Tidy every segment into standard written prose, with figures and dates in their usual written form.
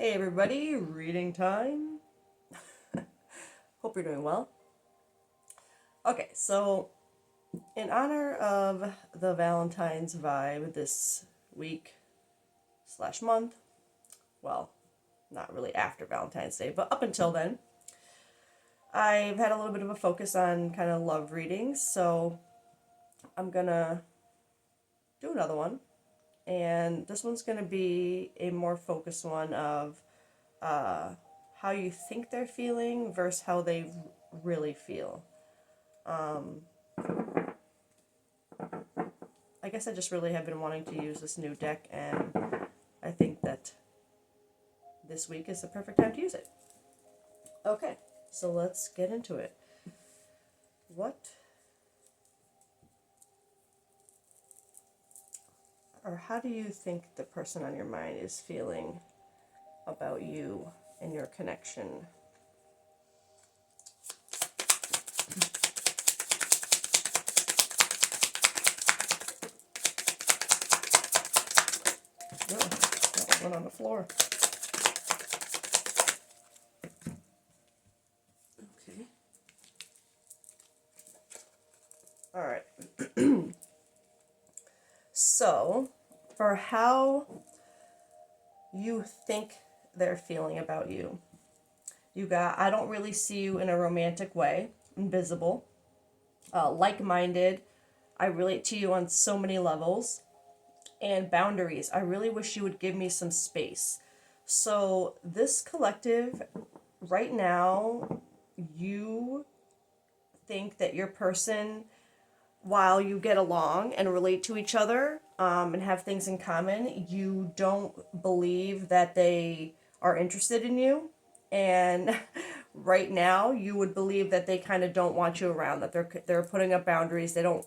Hey everybody, reading time. Hope you're doing well. Okay, so in honor of the Valentine's vibe this week slash month, well, not really after Valentine's Day, but up until then, I've had a little bit of a focus on kind of love readings, so I'm gonna do another one. And this one's gonna be a more focused one of uh, how you think they're feeling versus how they really feel. Um, I guess I just really have been wanting to use this new deck, and I think that this week is the perfect time to use it. Okay, so let's get into it. What or how do you think the person on your mind is feeling about you and your connection? Oh, that went on the floor. Okay. All right. So, for how you think they're feeling about you, you got, I don't really see you in a romantic way, invisible, like minded. I relate to you on so many levels. And boundaries. I really wish you would give me some space. So, this collective, right now, you think that your person, while you get along and relate to each other and have things in common, you don't believe that they are interested in you. And right now, you would believe that they kind of don't want you around, that they're putting up boundaries. They don't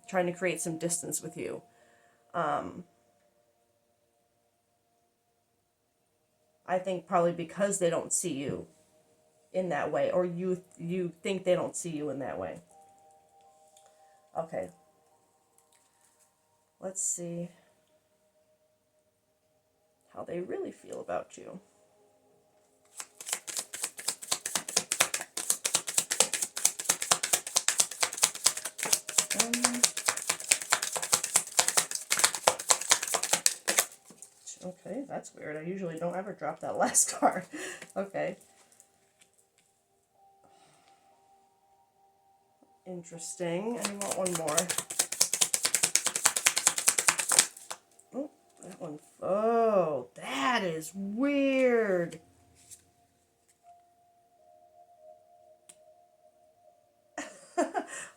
trying to create some distance with you. I think probably because they don't see you in that way, or you think they don't see you in that way. Okay, let's see how they really feel about you. Um, okay, that's weird. I usually don't ever drop that last card. Okay. Interesting. I want one more. Oh, that one. Oh, that is weird.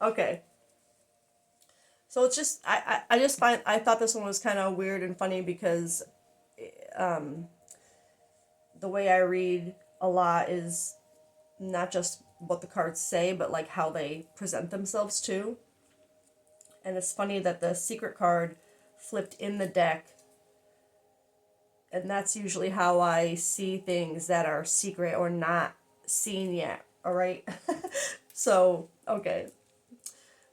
Okay. So it's just I just find I thought this one was kind of weird and funny because um, the way I read a lot is not just what the cards say, but like how they present themselves too. And it's funny that the secret card flipped in the deck, and that's usually how I see things that are secret or not seen yet. All right. So, okay.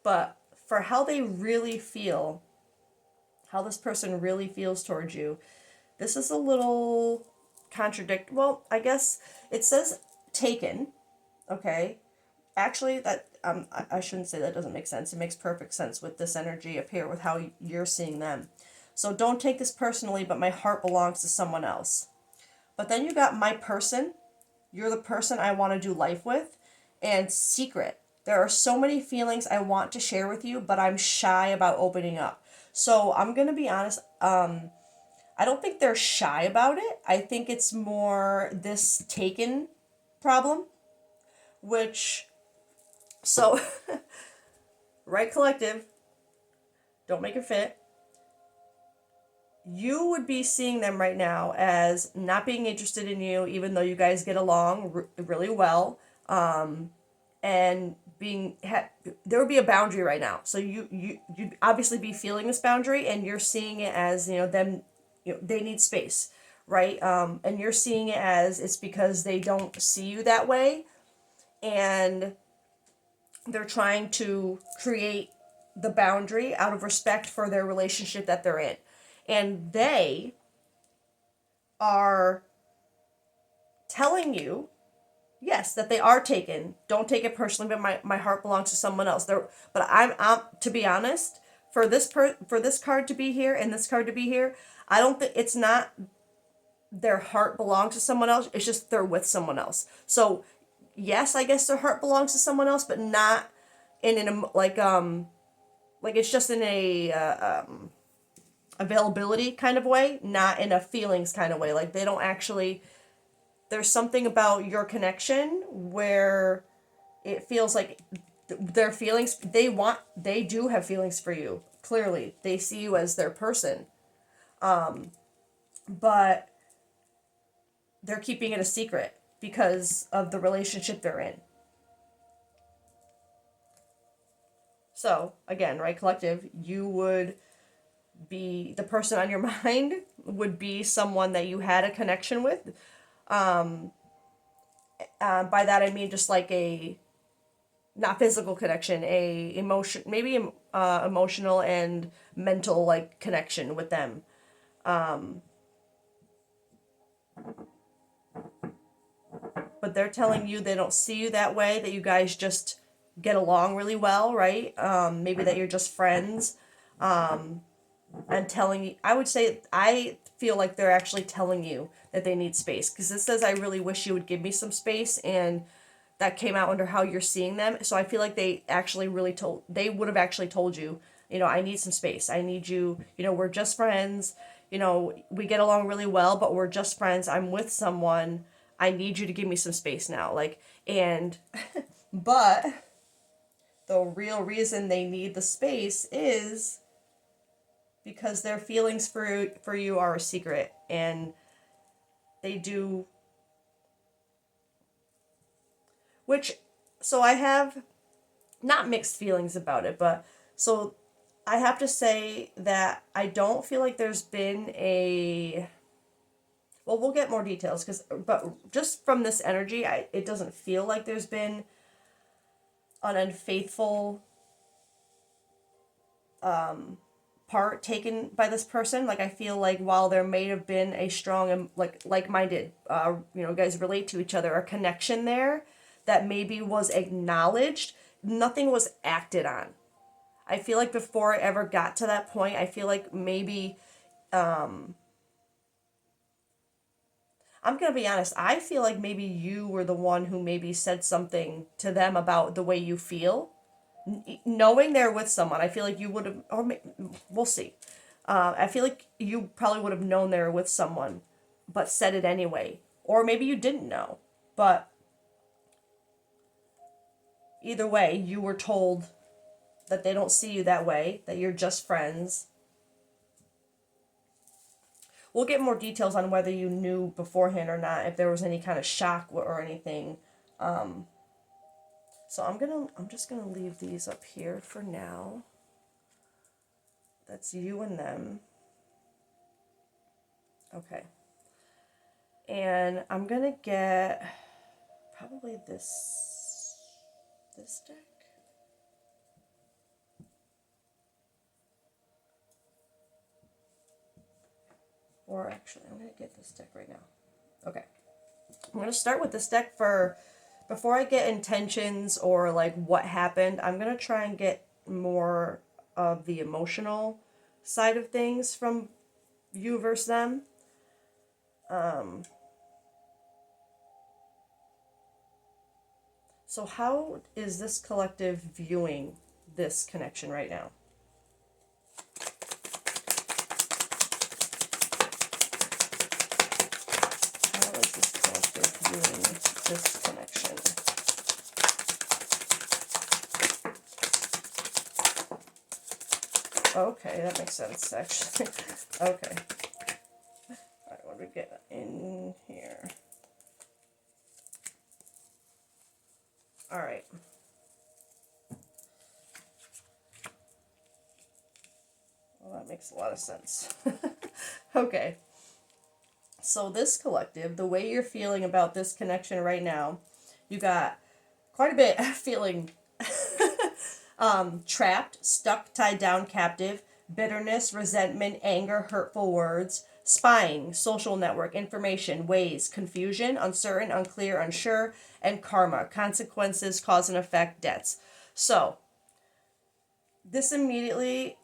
But for how they really feel, how this person really feels towards you, this is a little contradict. Well, I guess it says taken, okay? Actually, that I shouldn't say that doesn't make sense. It makes perfect sense with this energy up here with how you're seeing them. So don't take this personally, but my heart belongs to someone else. But then you got my person. You're the person I want to do life with. And secret. There are so many feelings I want to share with you, but I'm shy about opening up. So I'm going to be honest. I don't think they're shy about it. I think it's more this taken problem, which, so, right collective, don't make it fit. You would be seeing them right now as not being interested in you, even though you guys get along really well, and there would be a boundary right now. So you'd obviously be feeling this boundary, and you're seeing it as them, they need space, right? And you're seeing it as it's because they don't see you that way, and they're trying to create the boundary out of respect for their relationship that they're in. And they are telling you, yes, that they are taken. Don't take it personally, but my heart belongs to someone else. But I'm to be honest, for this card to be here and this card to be here, I don't think it's not their heart belongs to someone else. It's just they're with someone else. So yes, I guess their heart belongs to someone else, but not in an like it's just in a availability kind of way, not in a feelings kind of way. Like they don't actually. There's something about your connection where it feels like their feelings. They do have feelings for you. Clearly, they see you as their person, but they're keeping it a secret because of the relationship they're in. So, again, right, collective, you would be the person on your mind would be someone that you had a connection with. By that I mean just like a not physical connection, a emotion, maybe emotional and mental like connection with them. But they're telling you they don't see you that way, that you guys just get along really well, right? Maybe that you're just friends. And telling you, I would say, I feel like they're actually telling you that they need space. Because it says, I really wish you would give me some space. And that came out under how you're seeing them. So I feel like they would have actually told you, I need some space. I need you, we're just friends. We get along really well, but we're just friends. I'm with someone. I need you to give me some space now. But the real reason they need the space is because their feelings for you are a secret, and they do. So I have not mixed feelings about it, but so I have to say that I don't feel like there's been a. Well, we'll get more details but just from this energy, it doesn't feel like there's been an unfaithful part taken by this person. Like I feel like while there may have been a strong and like-minded, guys relate to each other, a connection there that maybe was acknowledged, nothing was acted on. I feel like before it ever got to that point, I feel like maybe, I'm gonna be honest, I feel like maybe you were the one who maybe said something to them about the way you feel. Knowing they're with someone, I feel like you would have, we'll see. I feel like you probably would have known they were with someone, but said it anyway. Or maybe you didn't know. But either way, you were told that they don't see you that way, that you're just friends. We'll get more details on whether you knew beforehand or not, if there was any kind of shock or anything. So I'm just gonna leave these up here for now. That's you and them. Okay. And I'm gonna get probably this deck. Or actually, I'm gonna get this deck right now. Okay. I'm gonna start with this deck before I get intentions or like what happened. I'm gonna try and get more of the emotional side of things from you versus them. So how is this collective viewing this connection right now? How is this collective viewing this connection? Okay, that makes sense, actually. Okay. Alright, what do we get in here? Alright. Well, that makes a lot of sense. Okay. So this collective, the way you're feeling about this connection right now, you got quite a bit feeling trapped, stuck, tied down, captive, bitterness, resentment, anger, hurtful words, spying, social network, information, ways, confusion, uncertain, unclear, unsure, and karma, consequences, cause and effect, debts. So this immediately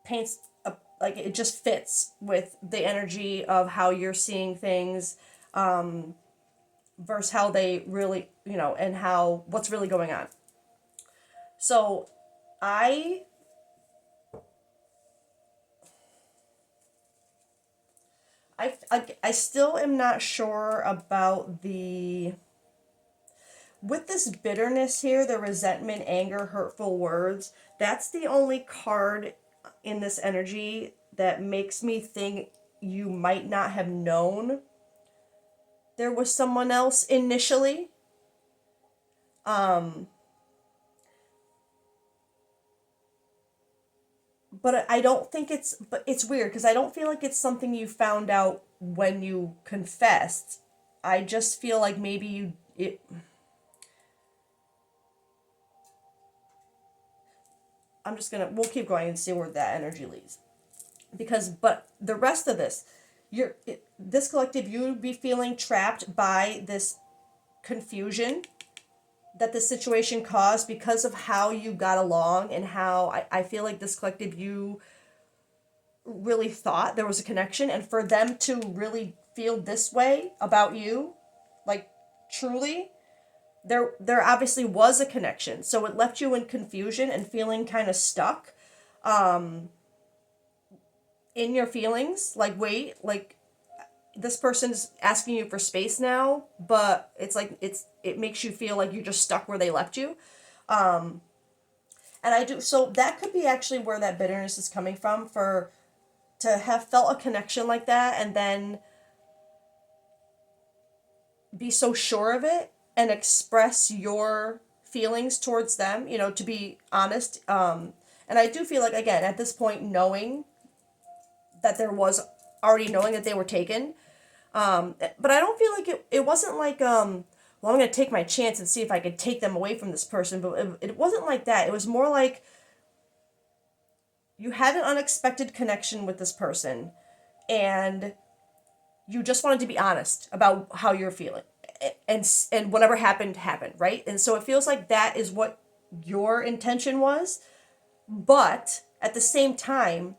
paints a, like it just fits with the energy of how you're seeing things, versus how they really, and how what's really going on. So I I still am not sure about the with this bitterness here, the resentment, anger, hurtful words. That's the only card in this energy that makes me think you might not have known there was someone else initially. Um, but I don't think but it's weird because I don't feel like it's something you found out when you confessed. I just feel like maybe we'll keep going and see where that energy leads. But the rest of this, this collective, you would be feeling trapped by this confusion that the situation caused because of how you got along and how I feel like this collective, you really thought there was a connection, and for them to really feel this way about you, like truly, there obviously was a connection. So it left you in confusion and feeling kind of stuck in your feelings. Like, wait, like this person's asking you for space now, but it's like it makes you feel like you're just stuck where they left you. And I do, so that could be actually where that bitterness is coming from, for to have felt a connection like that and then be so sure of it and express your feelings towards them, to be honest. And I do feel like, again, at this point, knowing that there was already knowing that they were taken. But I don't feel like it wasn't like, well, I'm going to take my chance and see if I could take them away from this person. But it wasn't like that. It was more like you had an unexpected connection with this person and you just wanted to be honest about how you're feeling. And whatever happened, right? And so it feels like that is what your intention was. But at the same time,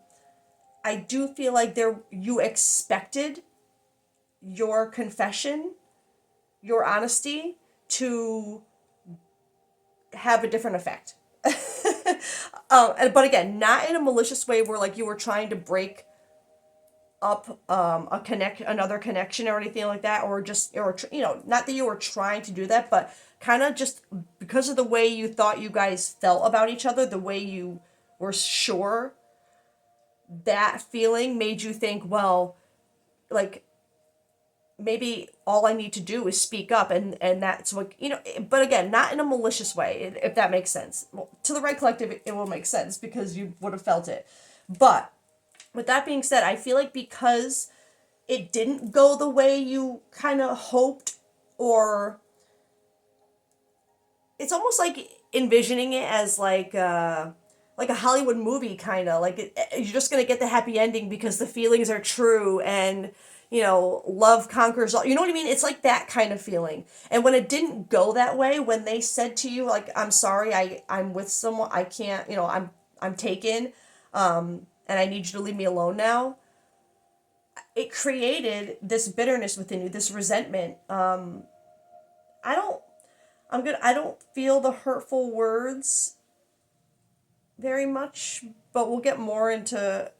I do feel like you expected your confession, your honesty, to have a different effect. But again, not in a malicious way where like you were trying to break up another connection or anything like that, or not that you were trying to do that, but kind of just because of the way you thought you guys felt about each other, the way you were sure, that feeling made you think, well, like maybe all I need to do is speak up, and that's what, but again, not in a malicious way, if that makes sense. Well, to the right collective, it will make sense because you would have felt it. But with that being said, I feel like because it didn't go the way you kind of hoped, or it's almost like envisioning it as like a Hollywood movie, kind of like you're just gonna get the happy ending because the feelings are true, and love conquers all. You know what I mean? It's like that kind of feeling. And when it didn't go that way, when they said to you, like, I'm sorry, I'm with someone, I can't, I'm taken, and I need you to leave me alone now, it created this bitterness within you, this resentment. I don't, I don't feel the hurtful words very much, but we'll get more into,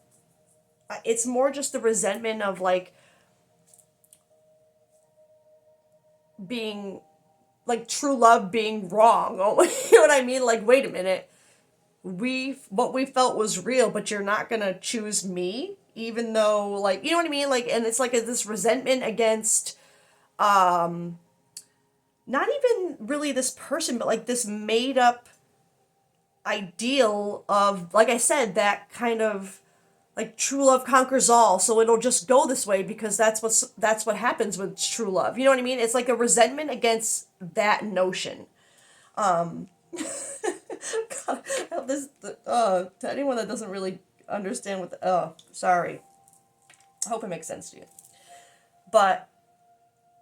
it's more just the resentment of like, being like true love being wrong. You know what I mean? Like, wait a minute. What we felt was real, but you're not gonna choose me, even though, like, you know what I mean? Like, and it's like this resentment against, not even really this person, but like this made up ideal of, like I said, that kind of like true love conquers all, so it'll just go this way because that's what happens with true love. You know what I mean? It's like a resentment against that notion. Um, God, to anyone that doesn't really understand sorry. I hope it makes sense to you. But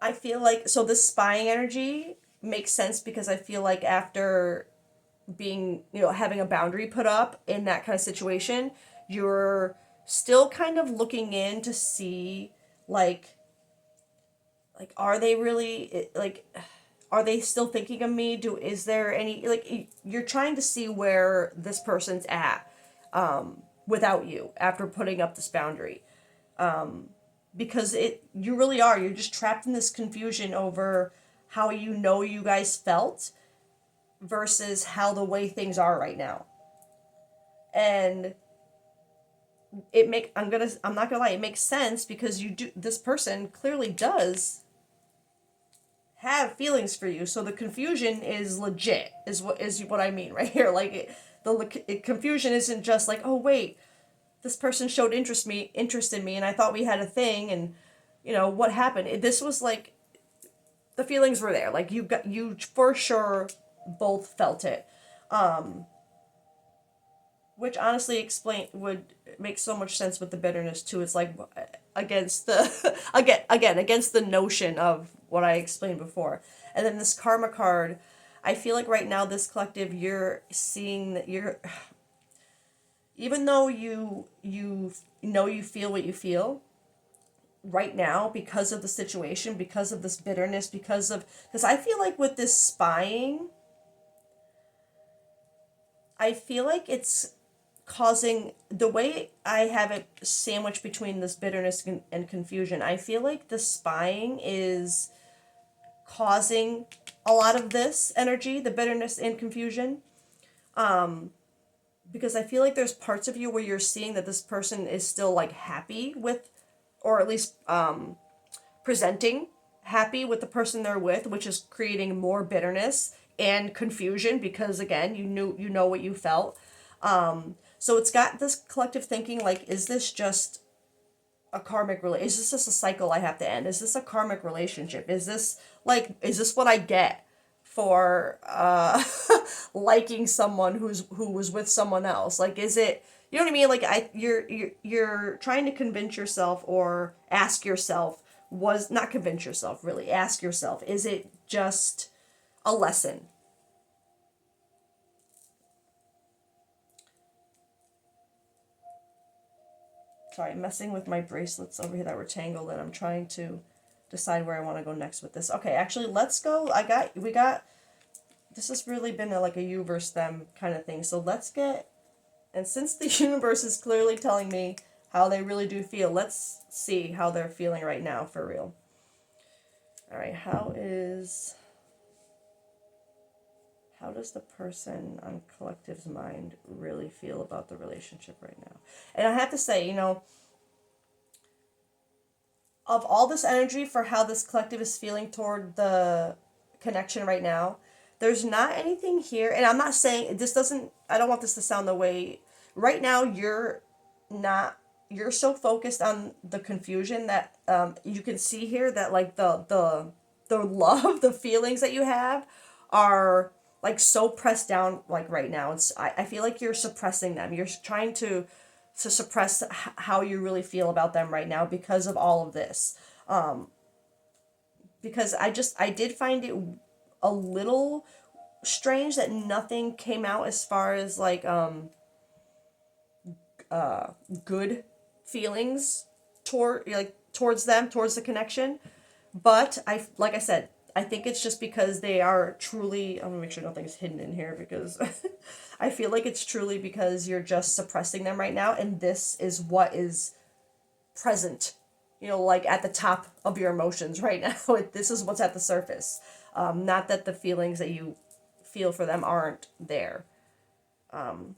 I feel like, so this spying energy makes sense because I feel like after being, having a boundary put up in that kind of situation, you're still kind of looking in to see, are they really, are they still thinking of me? Is there any, you're trying to see where this person's at, without you after putting up this boundary. Because you really are, you're just trapped in this confusion over how you guys felt versus how the way things are right now. And I'm not gonna lie, it makes sense because this person clearly does have feelings for you. So the confusion is legit, is what I mean right here. Confusion isn't just like, oh wait, this person showed interest in me, and I thought we had a thing, and what happened. This was like the feelings were there. Like you for sure both felt it, which honestly would make so much sense with the bitterness too. It's like against the against the notion of what I explained before. And then this karma card, I feel like right now this collective, you're seeing that even though you feel what you feel right now because of the situation, because of this bitterness, because I feel like with this spying, I feel like it's causing, the way I have it sandwiched between this bitterness and confusion, I feel like the spying is causing a lot of this energy, the bitterness and confusion. Because I feel like there's parts of you where you're seeing that this person is still like happy with, or at least presenting happy with the person they're with, which is creating more bitterness and confusion because again, you know what you felt. So it's got this collective thinking like, is this just a karmic relation? Is this just a cycle I have to end? Is this a karmic relationship? Is this what I get for liking someone who was with someone else? Like, is it, you know what I mean? Like, you're trying to convince yourself, or ask yourself, was not convince yourself, really ask yourself, is it just a lesson? Sorry, I'm messing with my bracelets over here that were tangled, and I'm trying to decide where I want to go next with this. Okay, actually, let's go. This has really been like a you versus them kind of thing. So let's get, and since the universe is clearly telling me how they really do feel, let's see how they're feeling right now for real. All right, how does the person on collective's mind really feel about the relationship right now? And I have to say, of all this energy for how this collective is feeling toward the connection right now, there's not anything here. And I'm not saying I don't want this to sound the way, right now you're so focused on the confusion that you can see here that like the love, the feelings that you have are like so pressed down like right now. I feel like you're suppressing them. You're trying to suppress how you really feel about them right now because of all of this. Because I did find it a little strange that nothing came out as far as like good feelings towards them, towards the connection. But like I said, I think it's just because they are truly, I'm gonna make sure nothing's hidden in here because I feel like it's truly because you're just suppressing them right now, and this is what is present, like at the top of your emotions right now. This is what's at the surface. Not that the feelings that you feel for them aren't there. All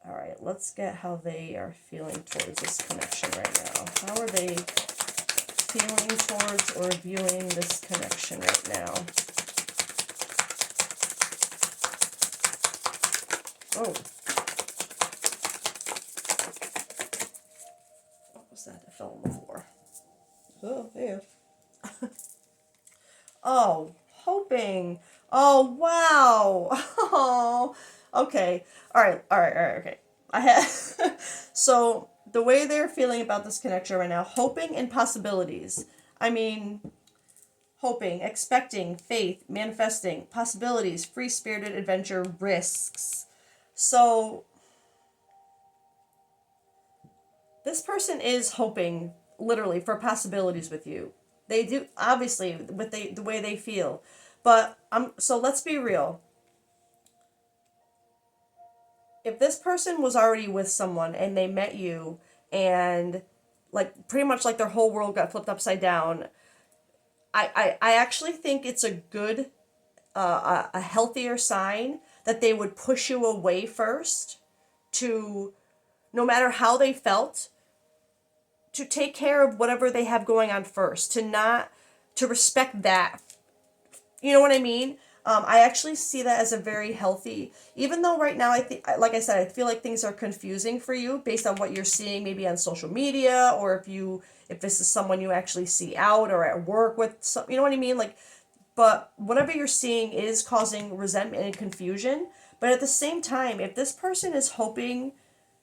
right, let's get how they are feeling towards this connection right now. How are they feeling towards or viewing this connection right now? Oh. What was that? That fell on the floor. Oh, yeah. Oh, hoping. Oh, wow. Oh, okay. All right, okay. I had So the way they're feeling about this connection right now, hoping and possibilities. I mean, hoping, expecting, faith, manifesting, possibilities, free spirited adventure, risks. So this person is hoping literally for possibilities with you. They do, obviously, with the way they feel. But so let's be real. If this person was already with someone and they met you and like pretty much like their whole world got flipped upside down, I actually think it's a good a healthier sign that they would push you away first to, no matter how they felt, to take care of whatever they have going on first, to not, to respect that. You know what I mean? I actually see that as a very healthy, even though right now I think, like I said, I feel like things are confusing for you based on what you're seeing maybe on social media, or if this is someone you actually see out or at work with, some, you know what I mean? Like, but whatever you're seeing is causing resentment and confusion. But at the same time, if this person is hoping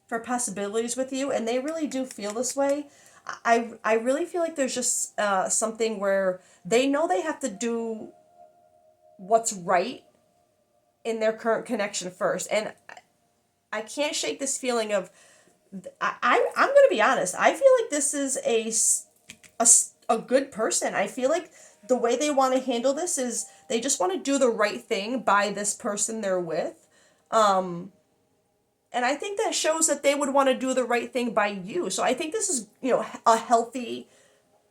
for possibilities with you and they really do feel this way, I really feel like there's just something where they know they have to do what's right in their current connection first. And I can't shake this feeling of, I'm going to be honest, I feel like this is a good person. I feel like the way they want to handle this is they just want to do the right thing by this person they're with. And I think that shows that they would want to do the right thing by you. So I think this is, a healthy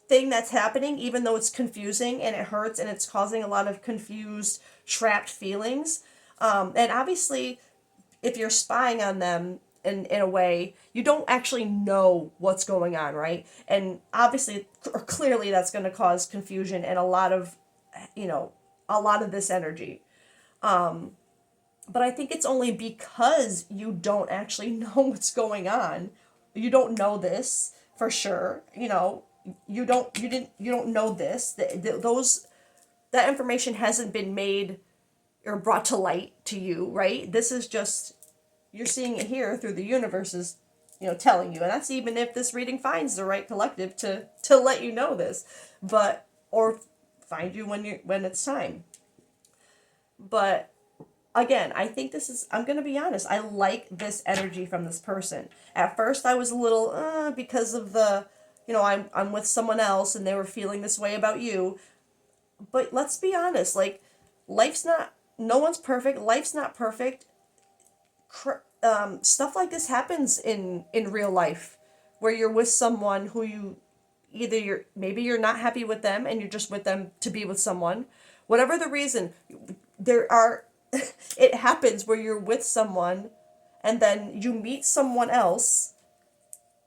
thing that's happening, even though it's confusing and it hurts and it's causing a lot of confused, trapped feelings. And obviously, if you're spying on them in a way, you don't actually know what's going on, right? And obviously, or clearly, that's going to cause confusion and you know, a lot of this energy. But I think it's only because you don't actually know what's going on. You don't know this for sure. You don't know this. That information hasn't been made or brought to light to you, right? This is just, you're seeing it here through the universe is, telling you. And that's even if this reading finds the right collective to let you know this, but or find you when it's time. But again, I think I'm going to be honest, I like this energy from this person. At first I was a little because of I'm with someone else and they were feeling this way about you. But let's be honest, like, life's not, no one's perfect, life's not perfect. Stuff like this happens in real life, where you're with someone who maybe you're not happy with them and you're just with them to be with someone. Whatever the reason, there are it happens where you're with someone and then you meet someone else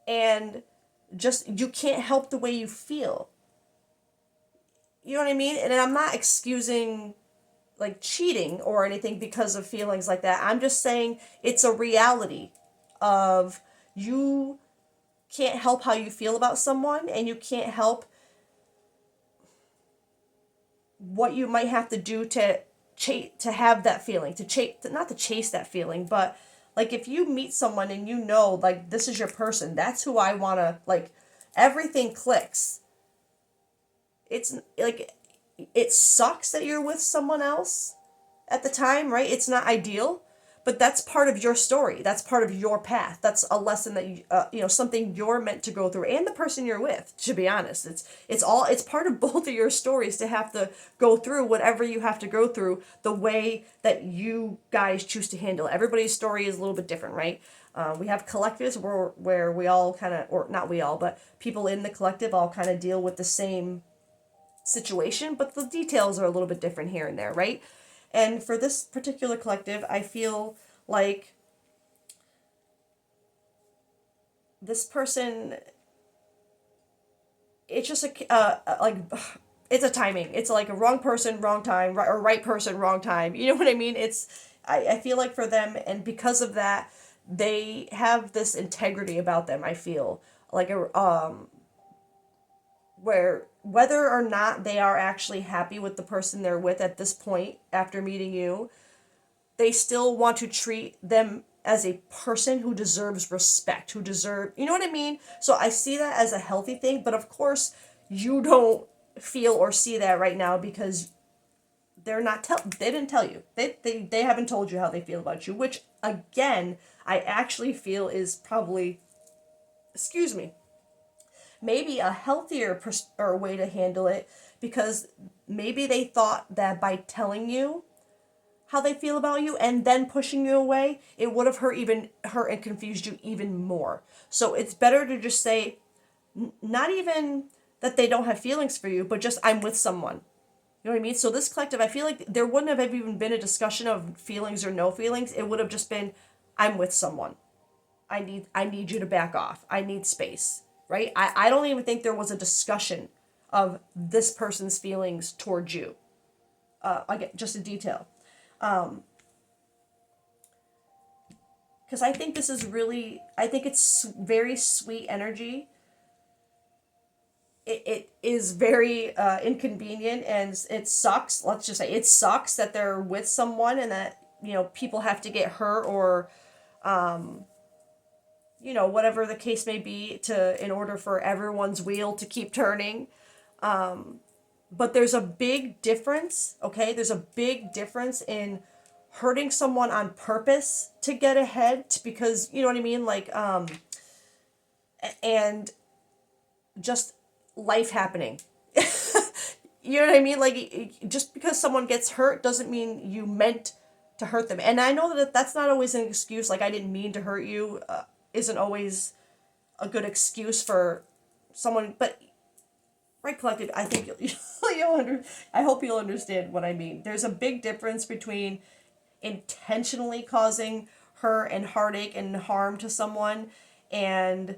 and just you can't help the way you feel. You know what I mean? And I'm not excusing like cheating or anything because of feelings like that. I'm just saying it's a reality of, you can't help how you feel about someone, and you can't help what you might have to do to have that feeling, not to chase that feeling, but like, if you meet someone and like, this is your person, that's who I want to, like, everything clicks. It's like, it sucks that you're with someone else at the time, right? It's not ideal, but that's part of your story. That's part of your path. That's a lesson that something you're meant to go through, and the person you're with. To be honest, it's part of both of your stories to have to go through whatever you have to go through, the way that you guys choose to handle it. Everybody's story is a little bit different, right? We have collectives where we all kind of, or not we all, but people in the collective all kind of deal with the same situation, but the details are a little bit different here and there, right? And for this particular collective, I feel like this person, it's just like, it's a timing. It's like a wrong person, wrong time, or right person, wrong time. You know what I mean? I feel like for them, and because of that, they have this integrity about them. I feel like where whether or not they are actually happy with the person they're with at this point after meeting you, they still want to treat them as a person who deserves respect, who deserve, you know what I mean? So I see that as a healthy thing, but of course you don't feel or see that right now because they didn't tell you. They haven't told you how they feel about you, which again, I actually feel is probably, excuse me, maybe a healthier or way to handle it, because maybe they thought that by telling you how they feel about you and then pushing you away, it would have hurt and confused you even more. So it's better to just say, not even that they don't have feelings for you, but just I'm with someone. You know what I mean? So this collective, I feel like there wouldn't have even been a discussion of feelings or no feelings. It would have just been, I'm with someone. I need you to back off. I need space. Right? I don't even think there was a discussion of this person's feelings towards you. Again, just a detail. Because I think this is really, I think it's very sweet energy. It is very inconvenient, and it sucks. Let's just say it sucks that they're with someone and that, people have to get hurt or, whatever the case may be in order for everyone's wheel to keep turning. But there's a big difference, okay? There's a big difference in hurting someone on purpose to get ahead because, you know what I mean? Like, and just life happening. You know what I mean? Like, just because someone gets hurt doesn't mean you meant to hurt them. And I know that that's not always an excuse. Like, I didn't mean to hurt you, isn't always a good excuse for someone. But, right, collective, I think I hope you'll understand what I mean. There's a big difference between intentionally causing hurt and heartache and harm to someone and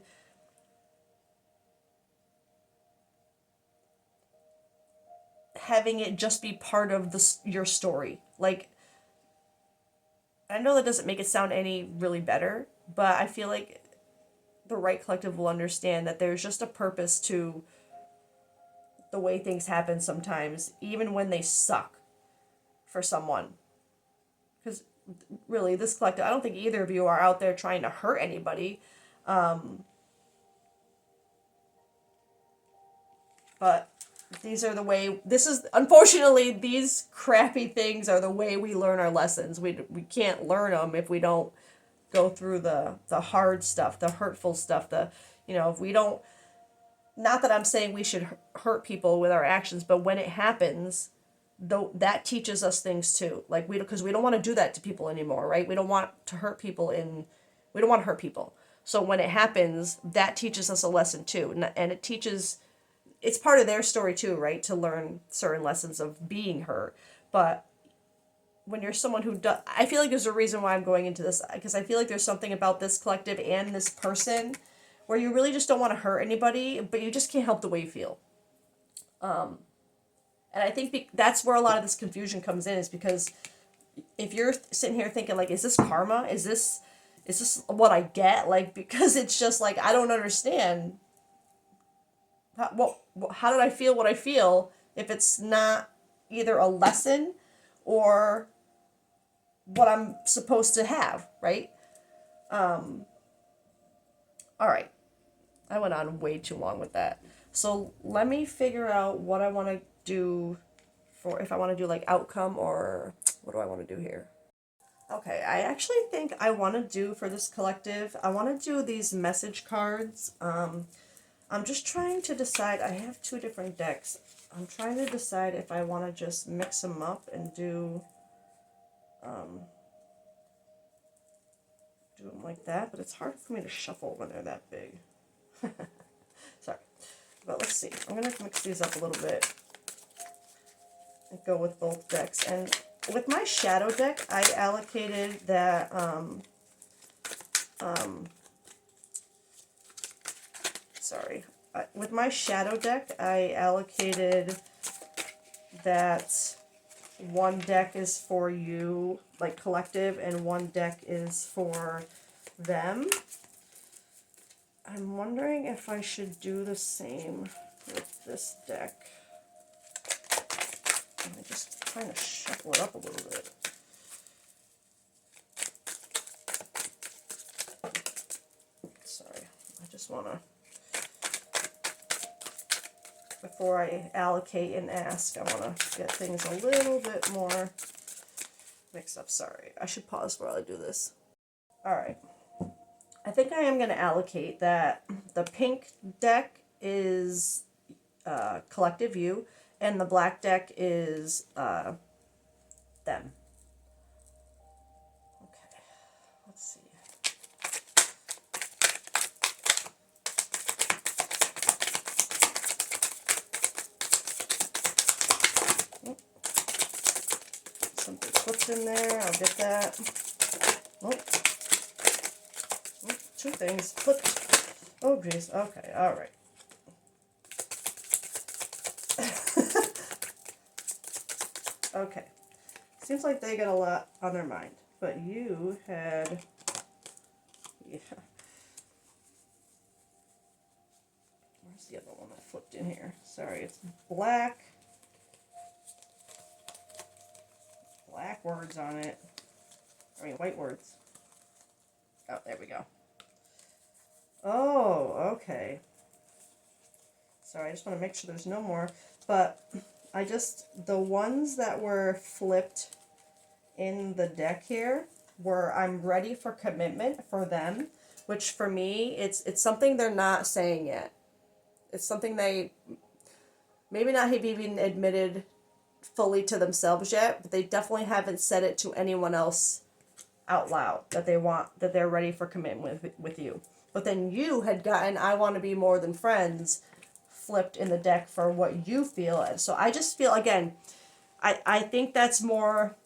having it just be part of your story. Like, I know that doesn't make it sound any really better, but I feel like the right collective will understand that there's just a purpose to the way things happen sometimes, even when they suck for someone. Because really, this collective, I don't think either of you are out there trying to hurt anybody. But unfortunately, these crappy things are the way we learn our lessons. We can't learn them if we don't go through the hard stuff, the hurtful stuff, if we don't, not that I'm saying we should hurt people with our actions, but when it happens, though, that teaches us things too. Like, because we don't want to do that to people anymore, right? We don't want to hurt people we don't want to hurt people. So when it happens, that teaches us a lesson too. And it's part of their story too, right? To learn certain lessons of being hurt. But when you're someone who does, I feel like there's a reason why I'm going into this, because I feel like there's something about this collective and this person where you really just don't want to hurt anybody, but you just can't help the way you feel. And I think that's where a lot of this confusion comes in, is because if you're sitting here thinking, like, is this karma? Is this what I get? Like, because it's just like, I don't understand. How did I feel what I feel if it's not either a lesson or what I'm supposed to have, right? All right. I went on way too long with that. So let me figure out what I want to do if I want to do like outcome, or what do I want to do here? Okay, I actually think I want to do for this collective, I want to do these message cards. I'm just trying to decide, I have two different decks. I'm trying to decide if I want to just mix them up and do them like that, but it's hard for me to shuffle when they're that big. Sorry. But let's see. I'm going to mix these up a little bit and go with both decks. And with my shadow deck, I allocated that with my shadow deck, I allocated that one deck is for you, like collective, and one deck is for them. I'm wondering if I should do the same with this deck. I'm just trying to shuffle it up a little bit. just want to, before I allocate and ask, I want to get things a little bit more mixed up. Sorry, I should pause while I do this. All right. I think I am going to allocate that the pink deck is collective you, and the black deck is them. Okay, let's see. Something slipped in there. I'll get that. Oh. Two things flipped. Oh, geez. Okay. All right. Okay. Seems like they got a lot on their mind. But you had... Yeah. Where's the other one that flipped in here? Sorry, it's black. Black words on it. I mean, white words. Oh, there we go. Oh, okay. Sorry, I just want to make sure there's no more. But the ones that were flipped in the deck here were I'm ready for commitment for them, which for me, it's something they're not saying yet. It's something they maybe not have even admitted fully to themselves yet, but they definitely haven't said it to anyone else out loud that they're ready for commitment with you. But then you had gotten I want to be more than friends flipped in the deck for what you feel. So I just feel, again, I think that's more,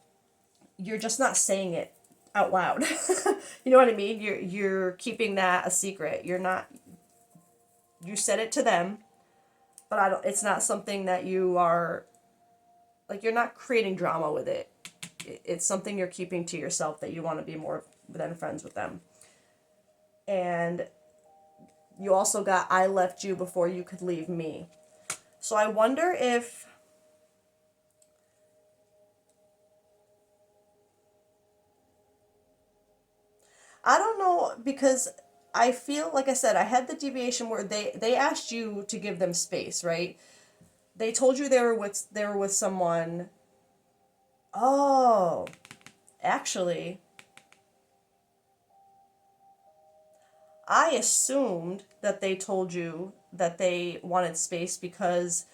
you're just not saying it out loud. You know what I mean? You're keeping that a secret. You said it to them, but it's not something that you are, like, you're not creating drama with it. It's something you're keeping to yourself, that you want to be more than friends with them. And you also got I left you before you could leave me. So I wonder if I don't know, because I feel, like I said, I had the deviation where they asked you to give them space, right? They told you they were with someone. Oh, actually, I assumed that they told you that they wanted space because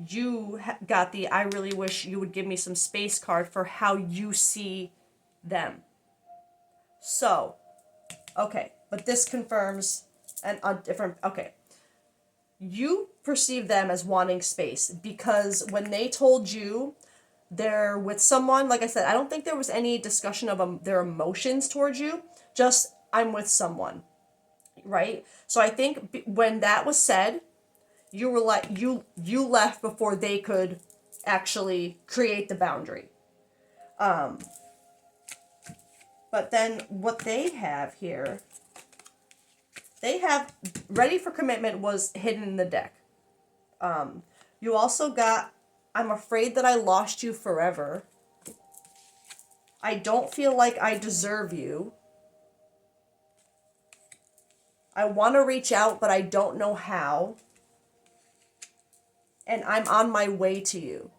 you got the I really wish you would give me some space card for how you see them. So, okay, but this confirms a different, okay. You perceive them as wanting space because when they told you they're with someone, like I said, I don't think there was any discussion of their emotions towards you, just I'm with someone. Right? So I think when that was said, you were like, you left before they could actually create the boundary. But then what they have here, they have ready for commitment was hidden in the deck. You also got I'm afraid that I lost you forever. I don't feel like I deserve you. I want to reach out, but I don't know how. And I'm on my way to you.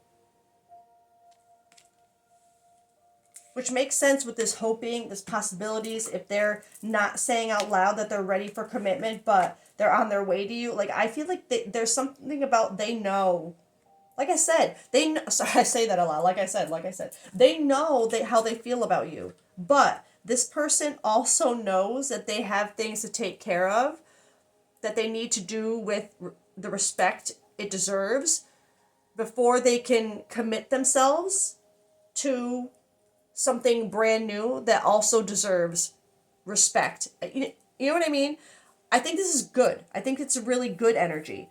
Which makes sense with this hoping, this possibilities, if they're not saying out loud that they're ready for commitment, but they're on their way to you. Like, I feel like there's something about they know. Like I said, they know, sorry, I say that a lot. Like I said, they know how they feel about you. But this person also knows that they have things to take care of, that they need to do with the respect it deserves before they can commit themselves to something brand new that also deserves respect. You know what I mean? I think this is good. I think it's a really good energy.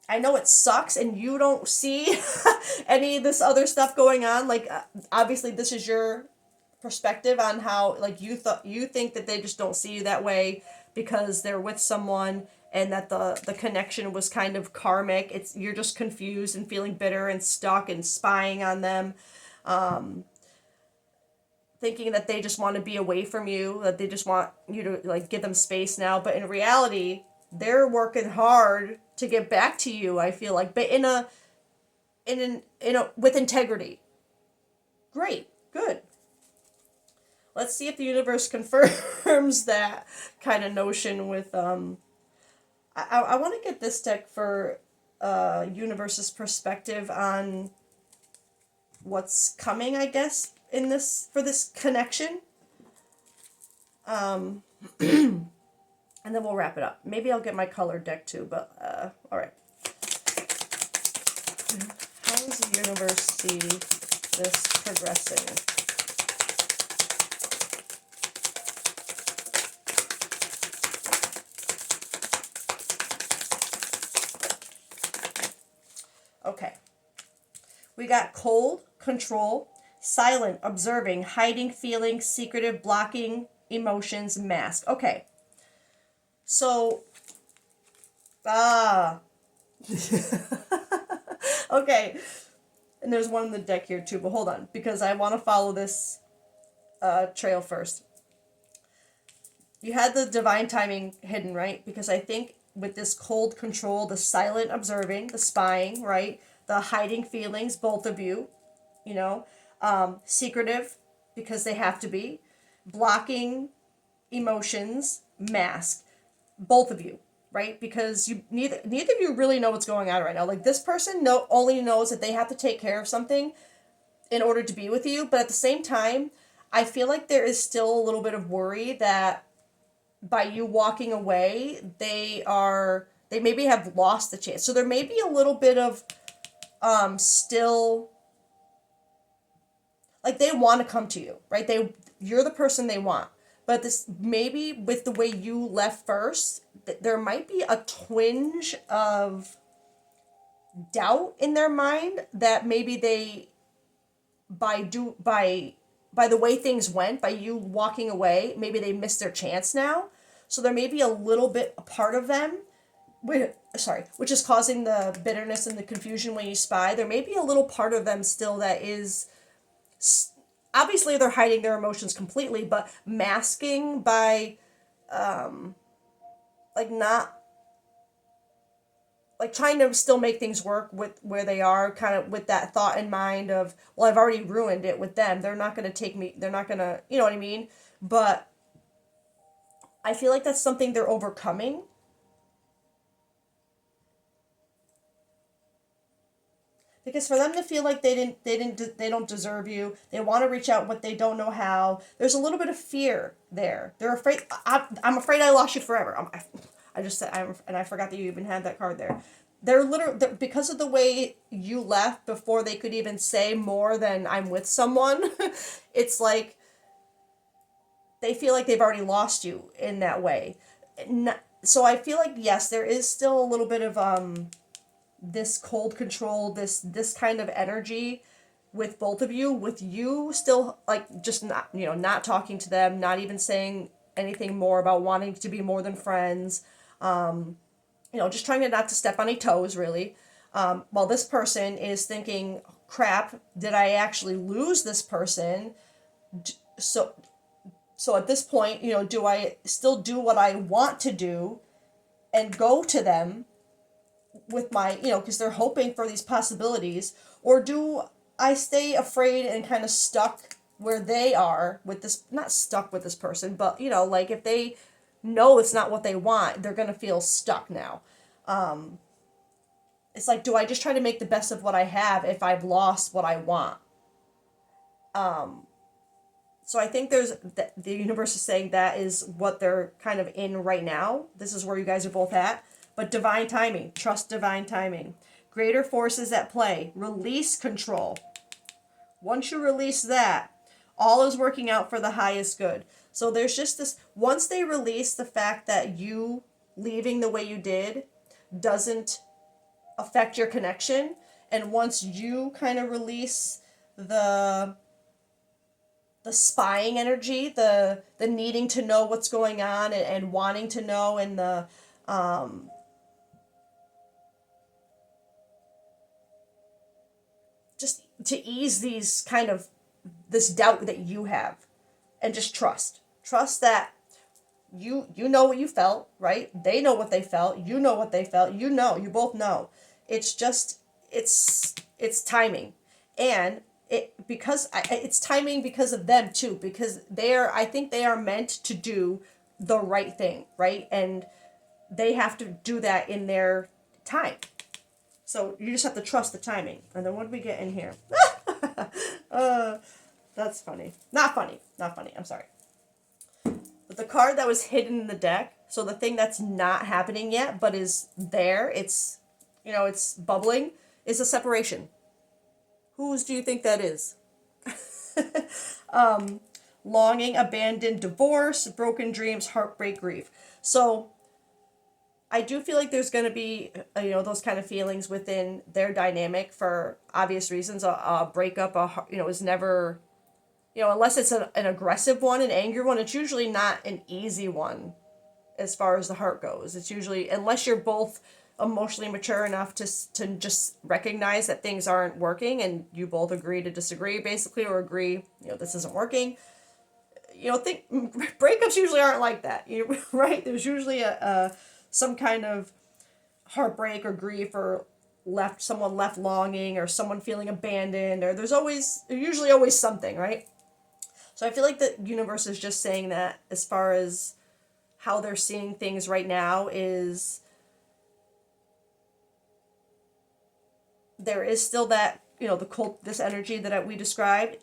I know it sucks and you don't see any of this other stuff going on. Like, obviously this is your perspective on how, like, you think that they just don't see you that way because they're with someone and that the connection was kind of karmic. You're just confused and feeling bitter and stuck and spying on them. thinking that they just want to be away from you, that they just want you to like give them space now, but in reality, they're working hard to get back to you, I feel like, but in a with integrity. Great. Good. Let's see if the universe confirms that kind of notion with I want to get this deck for universe's perspective on what's coming, I guess, in this for this connection. Um, and then we'll wrap it up. Maybe I'll get my colored deck too, but all right. How does the universe see this progressing? Okay. We got cold, control, silent, observing, hiding feelings, secretive, blocking emotions, mask. Okay. So, ah. Okay. And there's one in the deck here too, but hold on, because I want to follow this trail first. You had the divine timing hidden, right? Because I think with this cold control, the silent observing, the spying, right? The hiding feelings, both of you, you know, secretive because they have to be, blocking emotions, mask, both of you, right? Because you neither of you really know what's going on right now. Like this person only knows that they have to take care of something in order to be with you, but at the same time, I feel like there is still a little bit of worry that by you walking away, they maybe have lost the chance. So there may be a little bit of still like they want to come to you, right? You're the person they want. But this maybe with the way you left first, there might be a twinge of doubt in their mind that maybe they by the way things went, by you walking away, maybe they missed their chance now. So there may be a little bit a part of them, which is causing the bitterness and the confusion when you spy. There may be a little part of them still that is obviously they're hiding their emotions completely, but masking by like not like trying to still make things work with where they are, kind of with that thought in mind of, well, I've already ruined it with them. They're not going to take me. They're not going to, you know what I mean? But I feel like that's something they're overcoming. Because for them to feel like they don't deserve you, they want to reach out, but they don't know how. There's a little bit of fear there. They're afraid. I'm afraid I lost you forever. I just said, and I forgot that you even had that card there. They're literally, because of the way you left before they could even say more than I'm with someone. It's like they feel like they've already lost you in that way. So I feel like yes, there is still a little bit of this cold control, this kind of energy with both of you, with you still like just not, not talking to them, not even saying anything more about wanting to be more than friends, just trying to not to step on any toes really, while this person is thinking, crap, did I actually lose this person? So at this point, do I still do what I want to do and go to them with my, because they're hoping for these possibilities, or do I stay afraid and kind of stuck where they are with this, not stuck with this person, but, like if they know it's not what they want, they're going to feel stuck now. It's like, do I just try to make the best of what I have if I've lost what I want? So I think the universe is saying that is what they're kind of in right now. This is where you guys are both at. But divine timing, trust divine timing. Greater forces at play, release control. Once you release that, all is working out for the highest good. So there's just this, once they release the fact that you leaving the way you did doesn't affect your connection, and once you kind of release the spying energy, the needing to know what's going on and wanting to know, and the just to ease these kind of this doubt that you have, and just trust that you know what you felt, right? They know what they felt, you know what they felt, you both know. It's just it's timing. And it's timing because of them too, because I think they are meant to do the right thing, right? And they have to do that in their time. So you just have to trust the timing. And then what do we get in here? uh, that's funny. Not funny. Not funny. I'm sorry. But the card that was hidden in the deck, so the thing that's not happening yet, but is there, it's bubbling, is a separation. Whose do you think that is? Longing, abandoned, divorce, broken dreams, heartbreak, grief. So I do feel like there's going to be, those kind of feelings within their dynamic for obvious reasons. A breakup, is never, unless it's an aggressive one, an angry one, it's usually not an easy one as far as the heart goes. It's usually, unless you're both emotionally mature enough to just recognize that things aren't working and you both agree to disagree, basically, or agree, this isn't working. Think breakups usually aren't like that, right? There's usually some kind of heartbreak or grief, or someone left longing, or someone feeling abandoned, or there's usually always something, right? So I feel like the universe is just saying that as far as how they're seeing things right now is there is still that, this energy that we described,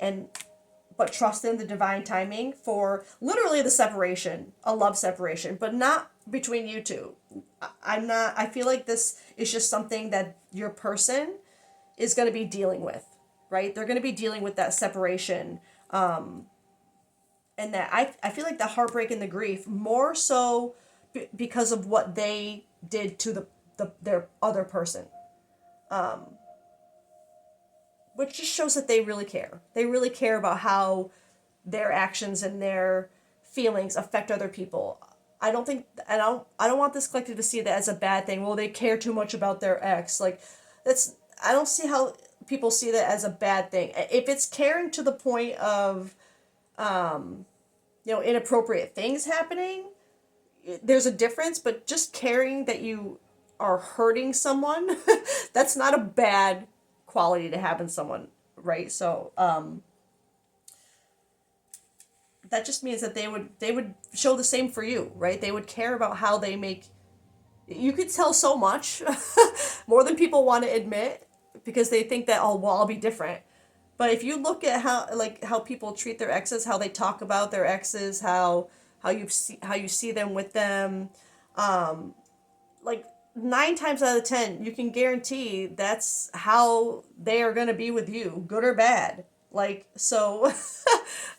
but trust in the divine timing for literally the separation, a love separation, but not between you two. I feel like this is just something that your person is going to be dealing with, right? They're going to be dealing with that separation. And that I feel like the heartbreak and the grief more so because of what they did to their other person. Which just shows that they really care. They really care about how their actions and their feelings affect other people. I don't want this collective to see that as a bad thing. Well, they care too much about their ex. Like I don't see how people see that as a bad thing. If it's caring to the point of inappropriate things happening, there's a difference, but just caring that you are hurting someone, that's not a bad quality to have in someone, right? So that just means that they would show the same for you, right? They would care about how they make you could tell so much more than people want to admit, because they think that, oh, well, I'll be different. But if you look at how people treat their exes, how they talk about their exes, how you see them with them, like 9 times out of 10, you can guarantee that's how they are going to be with you, good or bad. Like, so,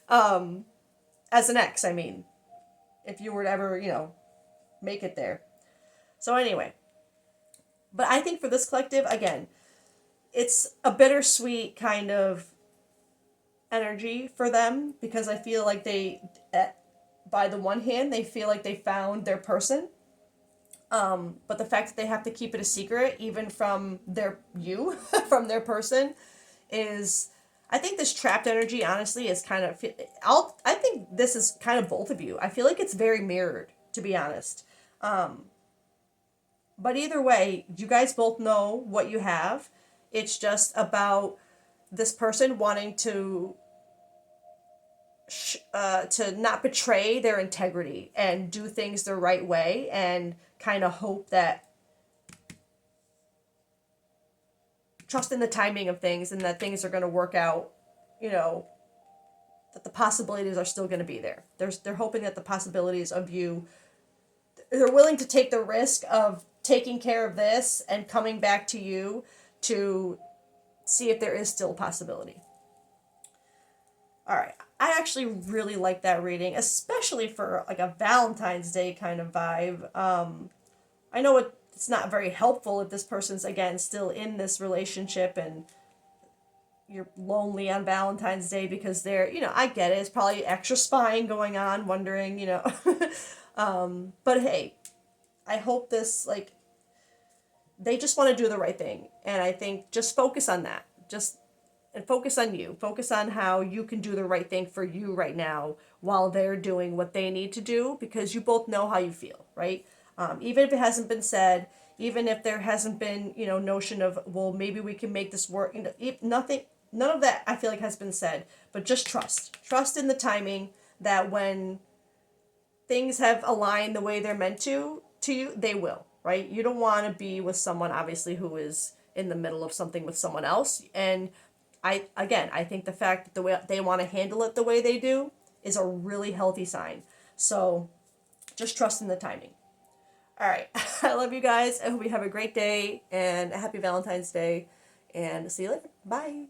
as an ex, I mean, if you were to ever, make it there. So anyway, but I think for this collective, again, it's a bittersweet kind of energy for them, because I feel like by the one hand, they feel like they found their person. But the fact that they have to keep it a secret, even from from their person, is, I think this trapped energy, honestly, is kind of, I think this is kind of both of you. I feel like it's very mirrored, to be honest. But either way, you guys both know what you have. It's just about this person wanting to not betray their integrity and do things the right way, and kind of hope that, trust in the timing of things, and that things are going to work out, that the possibilities are still going to be there. They're hoping that the possibilities of you, they're willing to take the risk of taking care of this and coming back to you to see if there is still a possibility. All right. I actually really like that reading, especially for like a Valentine's Day kind of vibe. I know it's not very helpful if this person's, again, still in this relationship and you're lonely on Valentine's Day, because I get it. It's probably extra spying going on, wondering, but hey, I hope this, they just want to do the right thing. And I think just focus on that. Just and focus on you. Focus on how you can do the right thing for you right now while they're doing what they need to do, because you both know how you feel, right? Even if it hasn't been said, even if there hasn't been, notion of, well, maybe we can make this work. Nothing, none of that I feel like has been said, but just trust in the timing, that when things have aligned the way they're meant to you, they will, right? You don't want to be with someone, obviously, who is in the middle of something with someone else. And I think the fact that the way they want to handle it the way they do is a really healthy sign. So just trust in the timing. All right. I love you guys. I hope you have a great day and a happy Valentine's Day, and see you later. Bye.